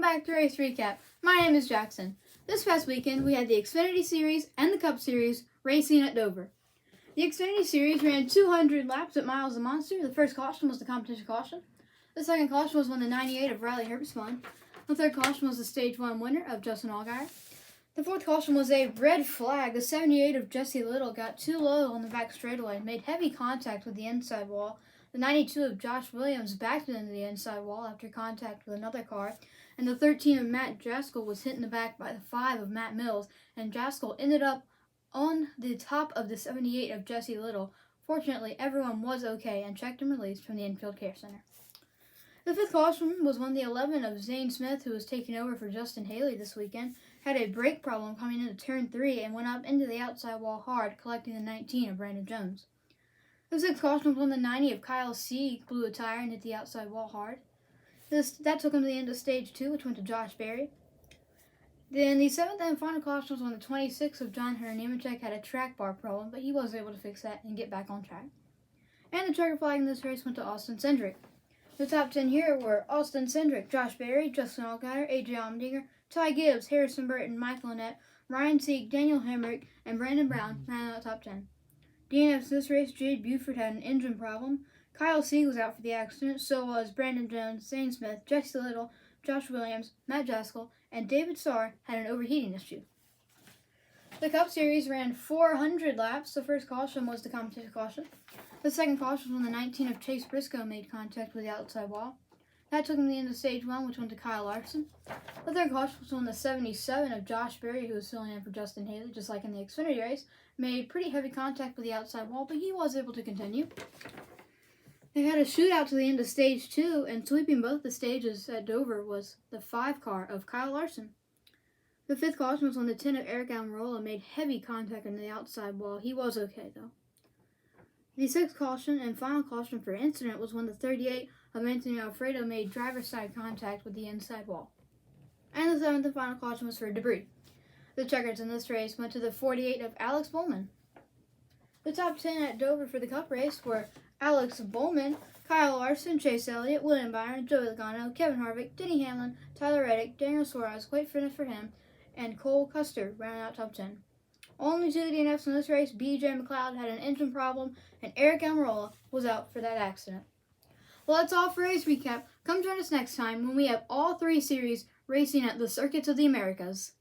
back to Race Recap. My name is Jackson. This past weekend, we had the Xfinity Series and the Cup Series racing at Dover. The Xfinity Series ran 200 laps at Miles the Monster. The first caution was the competition caution. The second caution was when the 98 of Riley Herbst won. The third caution was the Stage 1 winner of Justin Allgaier. The fourth caution was a red flag. The 78 of Jesse Little got too low on the back straightaway, made heavy contact with the inside wall. The 92 of Josh Williams backed into the inside wall after contact with another car. And the 13 of Matt Jaskol was hit in the back by the 5 of Matt Mills, and Jaskol ended up on the top of the 78 of Jesse Little. Fortunately, everyone was okay and checked and released from the infield care center. The fifth caution was when the 11 of Zane Smith, who was taking over for Justin Haley this weekend, had a brake problem coming into turn 3 and went up into the outside wall hard, collecting the 19 of Brandon Jones. The sixth caution was when the 90 of Kyle Sieg blew a tire and hit the outside wall hard. That took him to the end of Stage 2, which went to Josh Berry. Then the seventh and final caution was when the 26 of John Nemechek had a track bar problem, but he was able to fix that and get back on track. And the checker flag in this race went to Austin Cindric. The top 10 here were Austin Cindric, Josh Berry, Justin Allgaier, AJ Allmendinger, Ty Gibbs, Harrison Burton, Michael Annett, Ryan Sieg, Daniel Hemrick, and Brandon Brown ran out the top 10. DNFs this race, Jade Buford had an engine problem. Kyle Sieg was out for the accident, so was Brandon Jones, Zane Smith, Jesse Little, Josh Williams, Matt Jaskol, and David Starr had an overheating issue. The Cup Series ran 400 laps. The first caution was the competition caution. The second caution was when the 19 of Chase Briscoe made contact with the outside wall. That took him to the end of Stage 1, which went to Kyle Larson. The third caution was when the 77 of Josh Berry, who was filling in for Justin Haley, just like in the Xfinity race, made pretty heavy contact with the outside wall, but he was able to continue. They had a shootout to the end of Stage 2, and sweeping both the stages at Dover was the 5 car of Kyle Larson. The fifth caution was when the 10 of Eric Almirola made heavy contact on the outside wall. He was okay, though. The sixth caution and final caution for incident was when the 38 of Anthony Alfredo made driver's side contact with the inside wall. And the seventh and final caution was for debris. The checkers in this race went to the 48 of Alex Bowman. The top 10 at Dover for the Cup race were Alex Bowman, Kyle Larson, Chase Elliott, William Byron, Joey Logano, Kevin Harvick, Denny Hamlin, Tyler Reddick, Daniel Suarez, great finish for him, and Cole Custer rounded out top 10. Only 2 DNFs in this race. BJ McLeod had an engine problem, and Eric Almirola was out for that accident. Well, that's all for Race Recap. Come join us next time when we have all 3 series racing at the Circuits of the Americas.